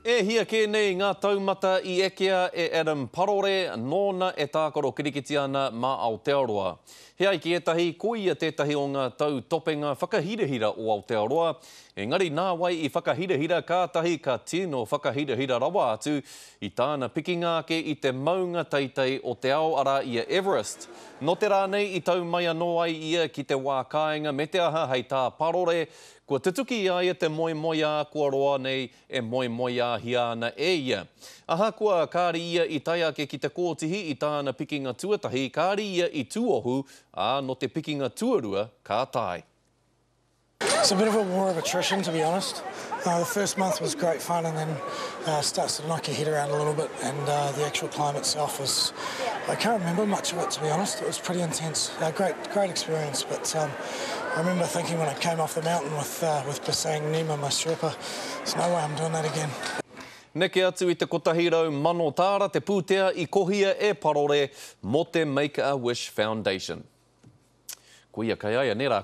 E hia kēnei ngā taumata I ekea e Adam Parore, nōna e tākoro kirikiti ana mā Aotearoa. He ai ki etahi, ko ia tētahi o ngā tau topenga whakahirahira o Aotearoa. Engari nā wai I whakahirahira kātahi ka tino whakahirahira rawa atu I tāna pikingāke I te maunga teitei o te ao ara ia Everest. No te rānei I tau mai anō ai ia ki te wā kāinga me te aha hei tā Parore, kua tutuki ia te moemoia kua roa nei e moemoia hia ana e ia. Aha kua kāri ia I tai ake ki te kōtihi I tāna pikinga tuatahi, kāri ia I tuohu, a no te pikinga tuarua ka tai. It's a bit of a war of attrition, to be honest. The first month was great fun and then starts to knock your head around a little bit, and the actual climb itself was, I can't remember much of it, to be honest. It was pretty intense. Great experience, but I remember thinking when I came off the mountain with Basang Nima, my Sherpa, there's no way I'm doing that again. Neke atu I te kotahirau mano tāra te pūtea I kohia e Parore mo te Make-A-Wish Foundation. Kuia kai aia, nera